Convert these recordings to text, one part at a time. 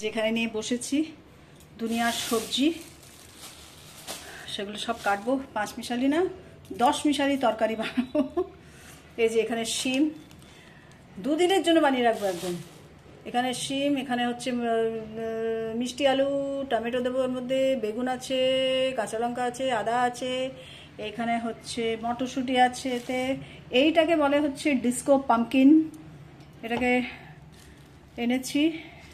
যেখানে নিয়ে বসেছি দুনিয়ার সবজি, সেগুলো সব কাটবো। 5 মিশালি না 10 মিশালি তরকারি বানাবো। এই যে এখানে শিম, 2 দিনের জন্য বানিয়ে রাখবো একদম। এখানে শিম, এখানে হচ্ছে মিষ্টি আলু, টমেটো দেবো ওর মধ্যে, বেগুন আছে, কাঁচা লঙ্কা আছে, আদা আছে, এখানে হচ্ছে মটরশুঁটি আছে। এতে এইটাকে বলে হচ্ছে ডিস্কো পাম্পকিন, এটাকে এনেছি,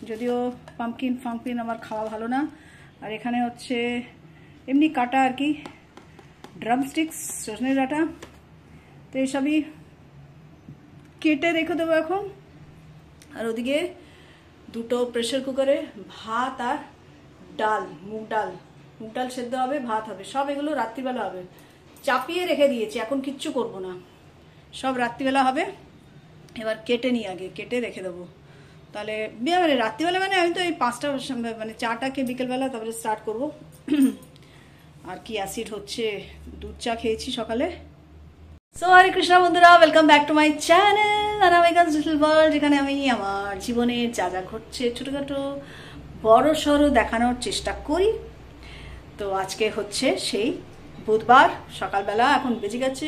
যদিও পাম্পকিন আমার খাওয়া ভালো না। আর এখানে হচ্ছে এমনি কাটা আর কি ড্রামস্টিক্স, সজনে ডাঁটা। তো এইসবই কেটে রেখে দেবো এখন। আর ওদিকে 2টো প্রেসার কুকারে ভাত আর ডাল, মুগ ডাল সেদ্ধ হবে, ভাত হবে, সব এগুলো রাত্রিবেলা হবে। চাপিয়ে রেখে দিয়েছি, এখন কিচ্ছু করব না, সব রাত্রিবেলা হবে। এবার কেটে নিই, আগে কেটে রেখে দেবো। তাহলে মানে রাত্রিবেলা মানে আমি তো এই 5টা মানে 4টাকে বিকেলবেলা তারপরে স্টার্ট করব। আর কি অ্যাসিড হচ্ছে, দুধ চা খেয়েছি সকালে। সো হরে কৃষ্ণ বন্ধুরা, welcome back to my channel Anamika's little world, যেখানে আমি আমার জীবনের যা যা ঘটছে ছোটোখাটো বড় সড়ো দেখানোর চেষ্টা করি। তো আজকে হচ্ছে সেই বুধবার সকালবেলা, এখন বেজে গেছে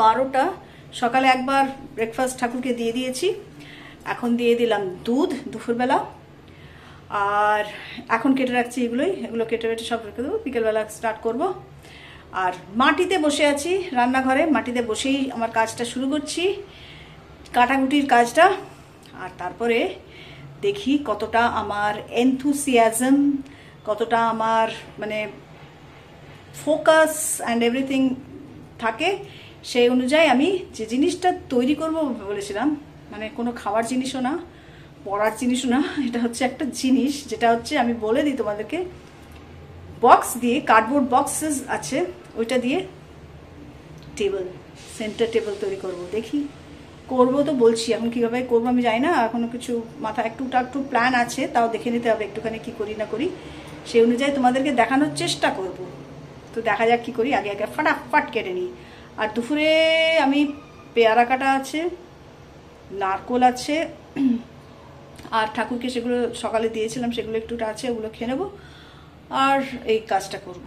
12টা। সকালে একবার ব্রেকফাস্ট ঠাকুরকে দিয়ে দিয়েছি, এখন দিয়ে দিলাম দুধ দুপুরবেলা। আর এখন কেটে রাখছি এগুলো কেটে সব রেখে দেবো, বিকেলবেলা স্টার্ট করব। আর মাটিতে বসে আছি রান্নাঘরে, মাটিতে বসেই আমার কাজটা শুরু করছি, কাটাকুটির কাজটা। আর তারপরে দেখি কতটা আমার এনথুসিয়াজম, কতটা আমার মানে ফোকাস অ্যান্ড এভরিথিং থাকে, সেই অনুযায়ী আমি যে জিনিসটা তৈরি করব বলেছিলাম, মানে কোনো খাওয়ার জিনিসও না, পড়ার জিনিসও না, এটা হচ্ছে একটা জিনিস যেটা হচ্ছে আমি বলে দিই তোমাদেরকে, বক্স দিয়ে, কার্ডবোর্ড বক্সেস আছে, ওইটা দিয়ে টেবিল, সেন্টার টেবিল তৈরি করব। দেখি করবো তো বলছি, এখন কীভাবে করবো আমি জানি না, এখনও কিছু মাথা একটু প্ল্যান আছে, তাও দেখে নিতে হবে একটুখানি কী করি না করি, সেই অনুযায়ী তোমাদেরকে দেখানোর চেষ্টা করব। তো দেখা যাক কী করি, আগে ফাটাফাট কেটে নিই। আর দুপুরে আমি পেয়ারা কাটা আছে, নারকোল আছে, আর ঠাকুরকে সেগুলো সকালে দিয়েছিলাম, সেগুলো একটু আছে, ওগুলো খেয়ে নেবো, আর এই কাজটা করব।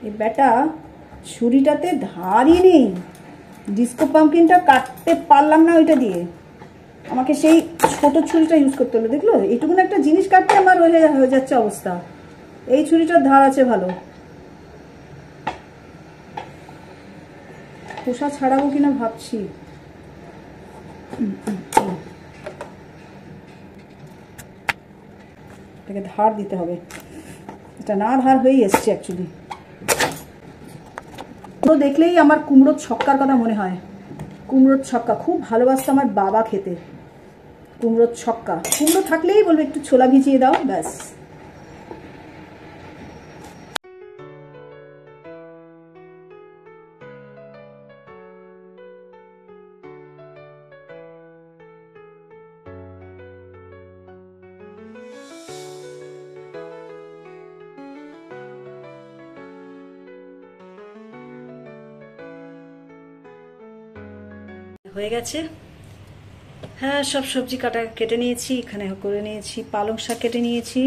এই বেটা ছুরিটাতে ধারই নেই, ডিস্কো পাম্পকিনটা কাটতে পারলাম না ওইটা দিয়ে, আমাকে সেই ছোট ছুরিটা ইউজ করতে হলো। দেখলো, এইটুকুন একটা জিনিস কাটতে আমার হয়ে যাচ্ছে অবস্থা। এই ছুরিটার ধার আছে ভালো, খোসা ছাড়াবো কিনা ভাবছি। এটাকে ধার দিতে হবে, এটা না ধার হয়েই এসছে অ্যাকচুয়ালি। কুমড়ো দেখলেই আমার কুমড়োর ছক্কার কথা মনে হয়। কুমড়োর ছক্কা খুব ভালোবাসতো আমার বাবা খেতে, কুমড়োর ছক্কা। কুমড়ো থাকলেই বলবে একটু ছোলা ভিজিয়ে দাও, ব্যাস। হয়ে গেছে, হ্যাঁ, সব সবজি কেটে নিয়েছি, এখানে করে নিয়েছি, পালং শাক কেটে নিয়েছি।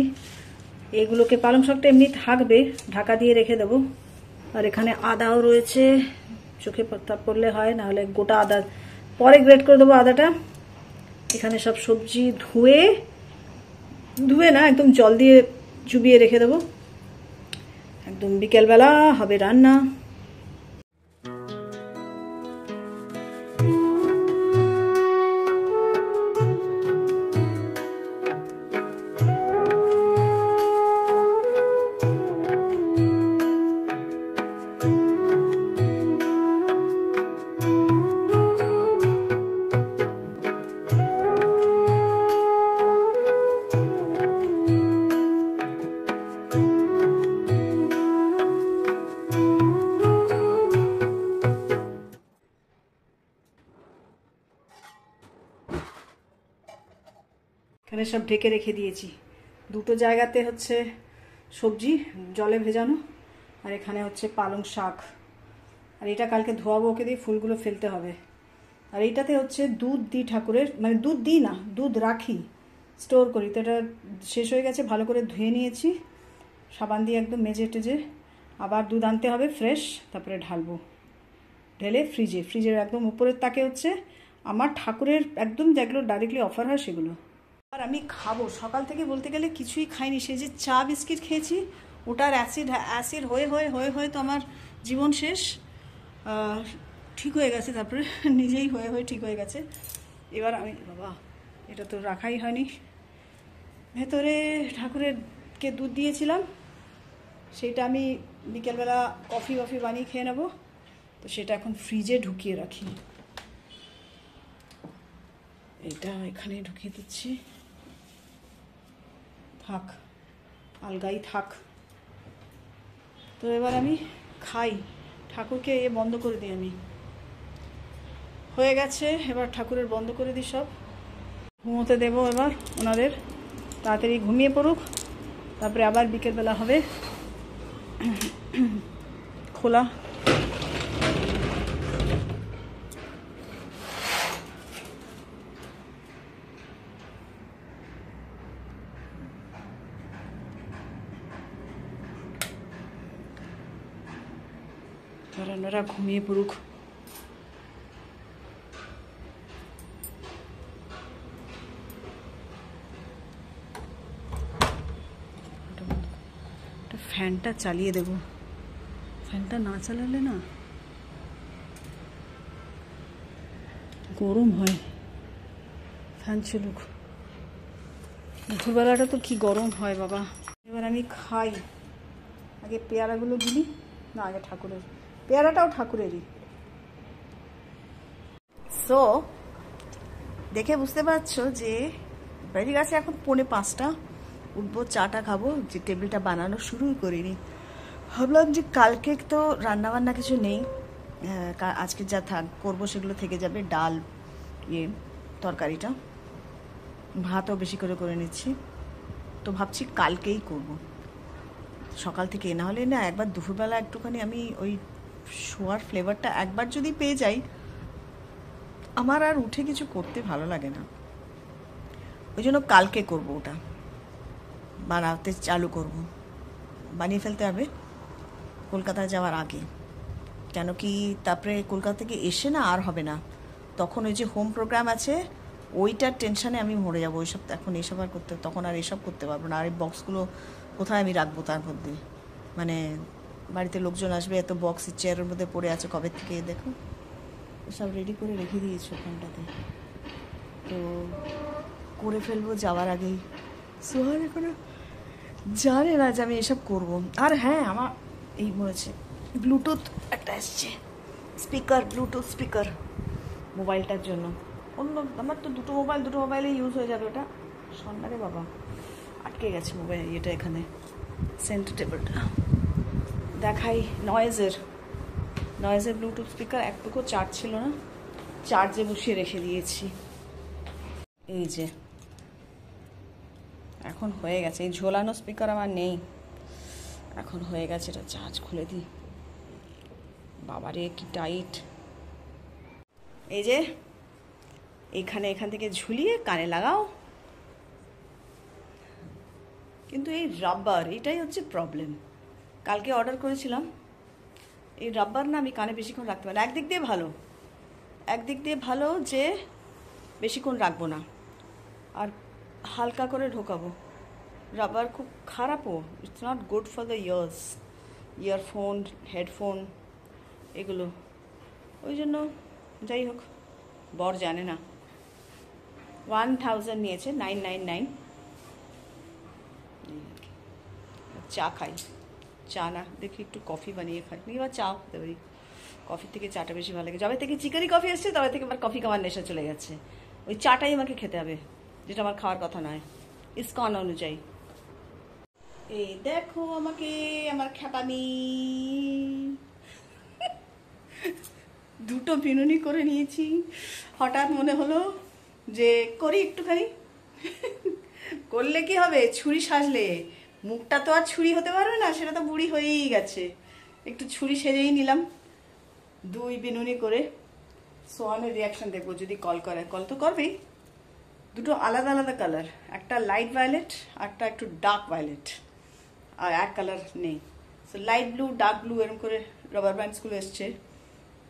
এগুলোকে, পালং শাকটা এমনি থাকবে, ঢাকা দিয়ে রেখে দেবো। আর এখানে আদাও রয়েছে, চোখে পাতা পড়লে হয়, নাহলে গোটা আদা পরে গ্রেট করে দেবো আদাটা। এখানে সব সবজি ধুয়ে না, একদম জল দিয়ে চুবিয়ে রেখে দেবো, একদম বিকেলবেলা হবে রান্না। এখানে সব ঢেকে রেখে দিয়েছি, 2টো জায়গাতে হচ্ছে সবজি জলে ভেজানো, আর এখানে হচ্ছে পালং শাক। আর এটা কালকে ধোয়াবো, ওকে দিয়ে ফুলগুলো ফেলতে হবে। আর এইটাতে হচ্ছে দুধ দিই ঠাকুরের, মানে দুধ দিই না, দুধ রাখি, স্টোর করি। তো এটা শেষ হয়ে গেছে, ভালো করে ধুয়ে নিয়েছি সাবান দিয়ে একদম মেজে টেজে। আবার দুধ আনতে হবে ফ্রেশ, তারপরে ঢালবো, ঢেলে ফ্রিজের একদম উপরের তাকে হচ্ছে আমার ঠাকুরের একদম যেগুলো ডাইরেক্টলি অফার হয় সেগুলো। আর আমি খাবো, সকাল থেকে বলতে গেলে কিছুই খাইনি, সে যে চা বিস্কিট খেয়েছি ওটার অ্যাসিড হয়ে হয়ে হয়ে হয়ে তো আমার জীবন শেষ। ঠিক হয়ে গেছে, তারপরে নিজেই হয়ে হয়ে ঠিক হয়ে গেছে। এবার আমি, বাবা এটা তো রাখাই হয়নি, ভেতরে ঠাকুরেরকে দুধ দিয়েছিলাম, সেইটা আমি বিকেলবেলা কফি বানিয়ে খেয়ে নেবো। তো সেটা এখন ফ্রিজে ঢুকিয়ে রাখি, এটা এখানে ঢুকিয়ে দিচ্ছি, থাক আলগাই থাক। তো এবার আমি খাই, ঠাকুরকে বন্ধ করে দিই আমি, হয়ে গেছে। এবার ঠাকুরের বন্ধ করে দিই সব, ঘুমোতে দেবো এবার ওনাদের, তাড়াতাড়ি ঘুমিয়ে পড়ুক, তারপরে আবার বিকেলবেলা হবে খোলা। ওনারা ঘুমিয়ে পড়ুক। ফ্যানটা চালিয়ে দেব, ফ্যানটা না চালালে না গরম হয়, ফ্যান চলুক। দুপুরবেলাটা তো কি গরম হয় বাবা। এবার আমি খাই, আগে পেয়ারাগুলো দিই না, আগে ঠাকুরের পেয়ারাটাও ঠাকুরেরই। সো দেখে বুঝতে পারছো যে বেরিয়ে গেছে এখন 4:45, উঠবো, চাটা খাবো, যে টেবিলটা বানানো শুরুই করিনি। ভাবলাম যে কালকে তো রান্নাবান্না কিছু নেই, আজকে যা করবো সেগুলো থেকে যাবে, ডাল তরকারিটা, ভাতও বেশি করে নিচ্ছি। তো ভাবছি কালকেই করব, সকাল থেকে, না হলে না একবার দুপুরবেলা একটুখানি আমি ওই শোয়ার ফ্লেভারটা একবার যদি পেয়ে যাই, আমার আর উঠে কিছু করতে ভালো লাগে না। ওই জন্য কালকে করব, ওটা বানাতে চালু করব, বানিয়ে ফেলতে হবে কলকাতায় যাওয়ার আগে। কেন কি তারপরে কলকাতা থেকে এসে না আর হবে না, তখন ওই যে হোম প্রোগ্রাম আছে ওইটার টেনশানে আমি মরে যাবো। ওইসব এখন এসব আর করতে, তখন আর এসব করতে পারবো না। আর এই বক্সগুলো কোথায় আমি রাখবো তার মধ্যে, মানে বাড়িতে লোকজন আসবে, এত বক্স চেয়ারের মধ্যে পড়ে আছে কবে থেকে, দেখো সব রেডি করে রেখে দিয়েছি ওখানটাতে। তো করে ফেলবো যাওয়ার আগেই। সোহার এখনো জানে না যে আমি এসব করবো। আর হ্যাঁ, আমার এই মরেছে, ব্লুটুথ একটা এসছে স্পিকার, ব্লুটুথ স্পিকার মোবাইলটার জন্য। অন্য আমার তো দুটো মোবাইলে ইউজ হয়ে যাবে। ওটা সন্ন্যারে বাবা, আটকে গেছে মোবাইল এটা এখানে, সেন্টার টেবিলটা দেখাই। নয়েজের ব্লুটুথ স্পিকার, একটুকু চার্জ ছিল না, চার্জে বসিয়ে রেখে দিয়েছি। এই যে এখন হয়ে গেছে, এই ঝোলানো স্পিকার আমার নেই, এখন হয়ে গেছে। এটা চার্জ খুলে দিই, বাবারে কি টাইট। এই যে এখান থেকে ঝুলিয়ে কানে লাগাও, কিন্তু এই রাবার, এটাই হচ্ছে প্রবলেম। কালকে অর্ডার করেছিলাম এই রাবার, না আমি কানে বেশিক্ষণ রাখতে পারি না। একদিক দিয়ে ভালো যে বেশিক্ষণ রাখবো না, আর হালকা করে ঢোকাবো। রাবার খুব খারাপও, it's not good for the earphone, headphone এগুলো। ওই জন্য যাই হোক, বর জানে না, 1000 নিয়েছে, 999। চা খাই, চা না দেখি একটু কফি বানিয়ে খাই, এবার চা খেতে পারি, কফির থেকে চাটা বেশি ভালো লাগে। যবে থেকে চিকেরি কফি এসছে তবে থেকে আমার কফি খাওয়ার নেশা চলে গেছে। ওই চাটাই আমাকে খেতে হবে, যেটা আমার খাওয়ার কথা নয় ইসকন অনুযায়ী। এই দেখো আমাকে, আমার খ্যাপামি দুটো বিনুনি করে নিয়েছি। হঠাৎ মনে হলো যে করি একটুখানি, করলে কি হবে, ছুরি সাজলে মুখটা তো আর ছুরি হতে পারবে না, সেটা তো বুড়ি হয়েই গেছে। একটু ছুরি সেজেই নিলাম, 2 বিনুনি করে সোহানের রিয়াকশন দেখবো যদি কল করে। কল তো করবেই। দুটো আলাদা আলাদা কালার, একটা লাইট ভায়োলেট, একটা একটু ডার্ক ভায়োলেট, আর এক কালার নেই। So light blue, dark blue এরকম করে রাবার ব্যান্ডসগুলো এসছে।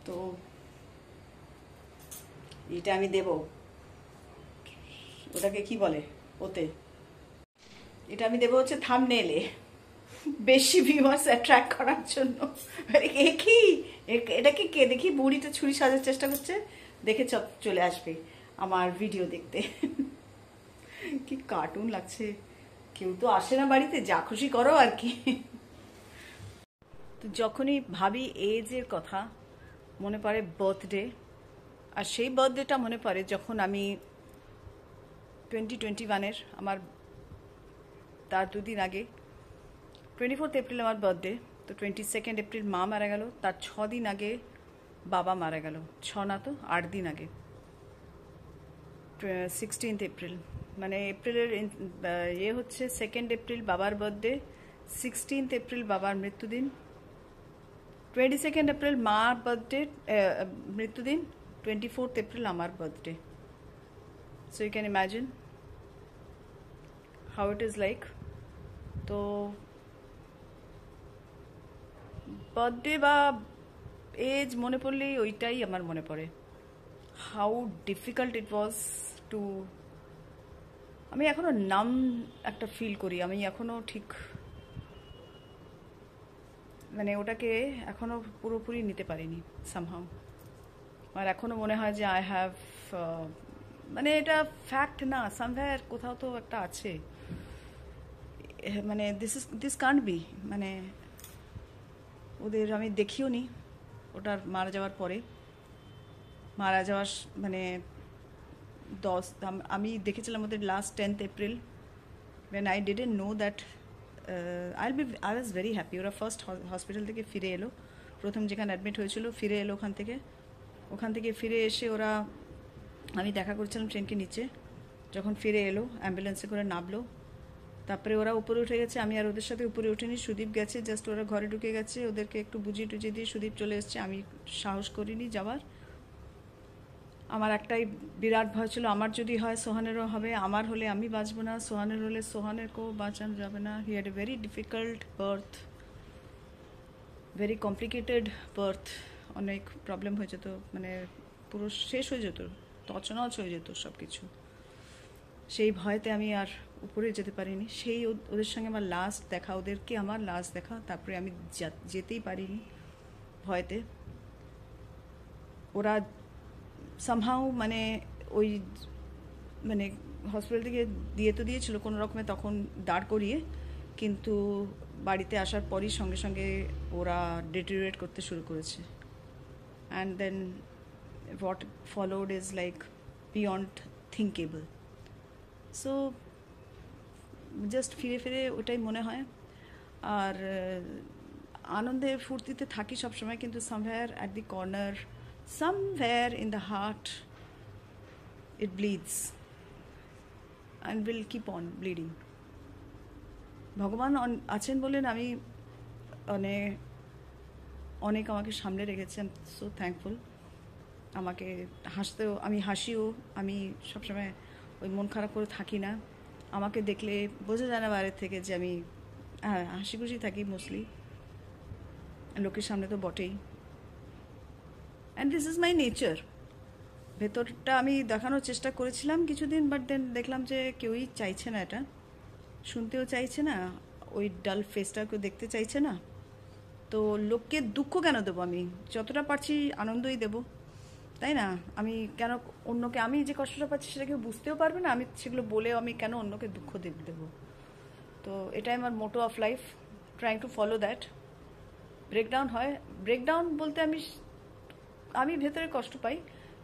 তো এটা আমি দেব, ওটাকে কি বলে ওতে, এটা আমি দেবো হচ্ছে থাম্বনেইলে, বেশি ভিউয়ার্স অ্যাট্রাক্ট করার জন্য। কি এটাকে কে দেখি বুড়িটা ছুরি সাজার চেষ্টা করছে, দেখে চলে আসবে আমার ভিডিও দেখতে। কি কার্টুন লাগছে। কেউ তো আসে না বাড়িতে, যা খুশি করো আর কি। তো যখনই ভাবি এজের কথা মনে পড়ে বার্থডে, আর সেই বার্থডেটা মনে পড়ে যখন আমি 2021-এর আমার তার দুদিন আগে 24 এপ্রিল আমার বার্থডে, তো 22 এপ্রিল মা মারা গেল, তার 6 দিন আগে বাবা মারা গেল, 6 না তো 8 দিন আগে, 16 এপ্রিল, মানে এপ্রিলের হচ্ছে 2 এপ্রিল বাবার বার্থডে, 16 এপ্রিল বাবার মৃত্যুদিন, 22 এপ্রিল মার বার্থডে মৃত্যুদিন, 24 এপ্রিল আমার birthday. So you can imagine how it is like. তো বার্থডে বা এজ মনে পড়লেই ওইটাই আমার মনে পড়ে, how difficult it was to, আমি এখনো নাম একটা ফিল করি, আমি এখনো ঠিক মানে ওটাকে এখনো পুরোপুরি নিতে পারিনি সামহাউ। আর এখনো মনে হয় যে আই হ্যাভ, মানে এটা ফ্যাক্ট না, সামহার কোথাও তো একটা আছে, মানে দিস কান্ট বি, মানে ওদের আমি দেখিও নি ওটার মারা যাওয়ার পরে, মারা যাওয়ার মানে আমি দেখেছিলাম ওদের last 10th April, when I didn't know that I was very happy। ওরা ফার্স্ট হসপিটাল থেকে ফিরে এলো, প্রথম যেখানে অ্যাডমিট হয়েছিল ফিরে এলো ওখান থেকে ফিরে এসে ওরা, আমি দেখা করছিলাম ট্রেনকে নিচে, যখন ফিরে এলো অ্যাম্বুলেন্সে করে নামলো, তারপরে ওরা উপরে উঠে গেছে, আমি আর ওদের সাথে উপরে উঠিনি, সুদীপ গেছে, জাস্ট ওরা ঘরে ঢুকে গেছে, ওদেরকে একটু বুঝিয়ে টুজিয়ে দিয়ে সুদীপ চলে এসছে, আমি সাহস করিনি যাওয়ার। আমার একটাই বিরাট ভয় ছিল, আমার যদি হয় সোহানেরও হবে, আমার হলে আমি বাঁচবো না, সোহানের হলে সোহানেরকেও বাঁচানো যাবে না। He had a very difficult birth, very complicated birth, অনেক প্রবলেম হয়ে যেত, মানে পুরো শেষ হয়ে যেত, তছনছ হয়ে যেত সব কিছু। সেই ভয়তে আমি আর উপরে যেতে পারিনি। সেই ওদের সঙ্গে আমার লাস্ট দেখা, ওদেরকে আমার লাস্ট দেখা, তারপরে আমি যেতেই পারিনি ভয়তে। ওরা সামহাউ মানে ওই মানে হসপিটাল থেকে দিয়ে তো দিয়েছিল কোনো রকমে তখন দাঁড় করিয়ে, কিন্তু বাড়িতে আসার পরই সঙ্গে সঙ্গে ওরা ডিটেরিয়েট করতে শুরু করেছে। And then what followed is like beyond thinkable. So just ফিরে ফিরে ওটাই মনে হয়। আর আনন্দে ফুর্তিতে থাকি সবসময়, কিন্তু somewhere at the corner, somewhere in the heart it bleeds and will keep on bleeding. ভগবান আছেন বলেন আমি অনেক আমাকে সামনে রেখেছেন, সো থ্যাঙ্কফুল। আমাকে হাসতেও, আমি হাসিও, আমি সবসময় ওই মন খারাপ করে থাকি না। আমাকে দেখলে বোঝা যায় না বাইরের থেকে যে আমি হাসি খুশি থাকি মোস্টলি, লোকের সামনে তো বটেই। And this is my nature. ভেতরটা আমি দেখানোর চেষ্টা করেছিলাম কিছুদিন, বাট দেন দেখলাম যে কেউই চাইছে না, এটা শুনতেও চাইছে না, ওই ডাল ফেসটা কেউ দেখতে চাইছে না। তো লোককে দুঃখ কেন দেবো, আমি যতটা পারছি আনন্দই দেব, তাই না? আমি কেন অন্যকে, আমি যে কষ্টটা পাচ্ছি সেটা কেউ বুঝতেও পারবে না, আমি সেগুলো বলেও আমি কেন অন্যকে দুঃখ দেবো? তো এটাই আমার motto of life, trying to follow that. Breakdown হয়, ব্রেকডাউন বলতে আমি ভেতরে কষ্ট পাই,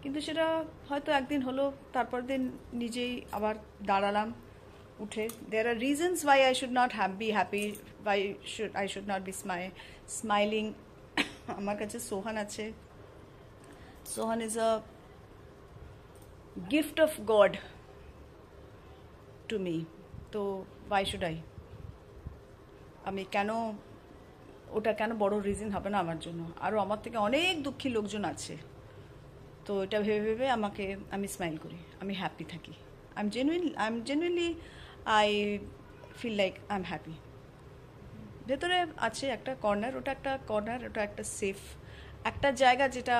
কিন্তু সেটা হয়তো একদিন হলো, তারপর দিন নিজেই আবার দাঁড়ালাম উঠে। There are reasons why I should not be happy, why I should not be smiling. আমার কাছে সোহান আছে, Sohan is a gift of God to me. তো ওয়াই শুড আমি কেন, ওটা কেন বড় রিজন হবে না আমার জন্য? আরও আমার থেকে অনেক দুঃখী লোকজন আছে, তো এটা ভেবে ভেবে আমি স্মাইল করি, আমি হ্যাপি থাকি। I am genuinely I feel like I am happy. ভেতরে আছে একটা কর্নার, ওটা একটা সেফ একটা জায়গা, যেটা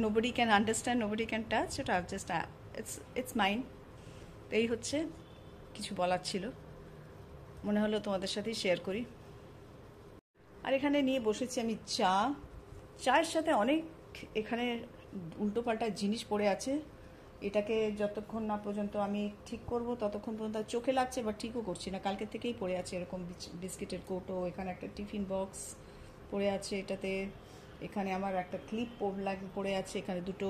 nobody can understand, nobody can touch, ওটা জাস্ট ইটস মাইন্ড। এই হচ্ছে, কিছু বলার ছিল, মনে হলো তোমাদের সাথেই শেয়ার করি। আর এখানে নিয়ে বসেছি আমি চায়ের সাথে অনেক এখানে উল্টোপাল্টা জিনিস পড়ে আছে। এটাকে যতক্ষণ না পর্যন্ত আমি ঠিক করব ততক্ষণ পর্যন্ত চোখে লাগছে, বা ঠিকও করছি না। কালকে থেকেই পড়ে আছে এরকম বিস্কিটের কৌটো, এখানে একটা টিফিন বক্স পড়ে আছে এটাতে, এখানে আমার একটা ক্লিপ পড়ে আছে, এখানে দুটো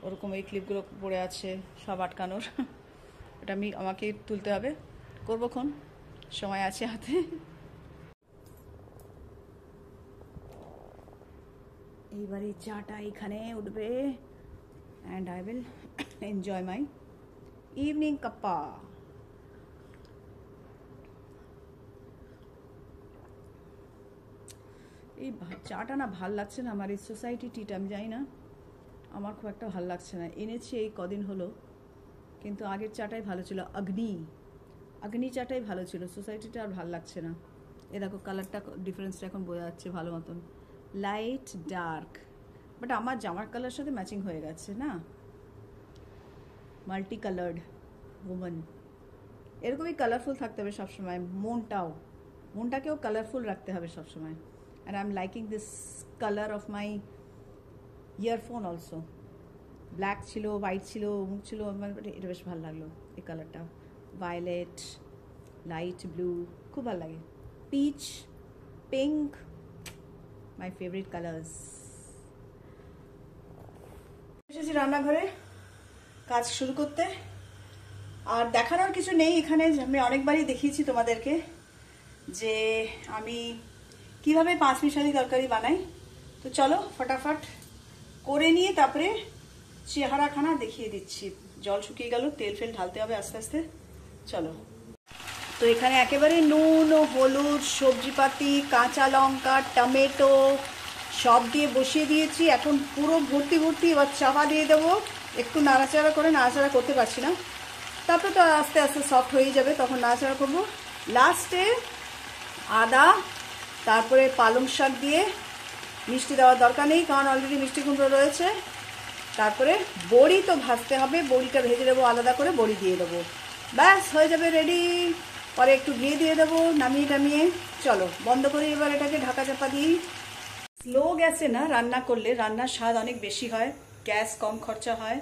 ওরকম এই ক্লিপগুলো পড়ে আছে, সব আটকানোর। এটা আমাকে তুলতে হবে, করবোক্ষণ, সময় আছে হাতে। এইবারে চাটা এখানে উঠবে, and I will enjoy my evening kappa. এই চাটা না ভাল লাগছে না, আমার এই সোসাইটি টিটা আমি জানি না, আমার খুব একটা ভাল লাগছে না। এনেছি এই কদিন হলো, কিন্তু আগের চাটাই ভালো ছিল, অগ্নি চাটাই ভালো ছিল, সোসাইটিটা আর ভাল লাগছে না। এ দেখো কালারটা, ডিফারেন্সটা এখন বোঝা যাচ্ছে ভালো মতন, লাইট ডার্ক, বাট আমার জামার কালার সাথে ম্যাচিং হয়ে গেছে না। মাল্টি কালার্ড ওম্যান, এরকমই কালারফুল থাকতে হবে সবসময়। মনটাকেও কালারফুল রাখতে হবে সবসময়। And I am liking this colour of my earphone also. Black ছিল, হোয়াইট ছিল, মুখ ছিল, এটা বেশ ভালো লাগলো এই কালারটা। ভায়োলেট, লাইট ব্লু, খুব ভালো লাগে। Peach, pink, my favourite colours. এসেছি রান্নাঘরে কাজ শুরু করতে। আর দেখানোর কিছু নেই এখানে, আমি অনেকবারই দেখিয়েছি তোমাদেরকে যে আমি কিভাবে পাঁচমিশালি তরকারি বানাই। তো চলো ফটাফট করে নিয়ে তারপরে চেহারাখানা দেখিয়ে দিচ্ছি। জল শুকিয়ে গেল, তেল ফেল ঢালতে হবে আস্তে আস্তে। চলো। তো এখানে একেবারে নুন ও হলুদ, সবজিপাতি, কাঁচা লঙ্কা, টমেটো সব দিয়ে বসিয়ে দিয়েছি। এখন পুরো ভর্তি ভর্তি, এবার চাপা দিয়ে দেবো, একটু নাড়াচাড়া করে, নাড়াচাড়া করতে পারছি না, তারপরে তো আস্তে আস্তে সফট হয়ে যাবে, তখন নাড়াচাড়া করবো। লাস্টে আদা, তারপরে পালং শাক দিয়ে, মিষ্টি দেওয়ার দরকার নেই কারণ অলরেডি মিষ্টি কুমড়ো রয়েছে। তারপরে বড়ি তো ভাজতে হবে, বড়িটা ভেজে দেবো আলাদা করে, বড়ি দিয়ে দেবো, ব্যাস হয়ে যাবে রেডি। পরে একটু ঘি দিয়ে দেবো, নামিয়ে চলো বন্ধ করি এবার এটাকে, ঢাকা চাপা দিই। স্লো গ্যাসে না রান্না করলে রান্নার স্বাদ অনেক বেশি হয়, গ্যাস কম খরচা হয়।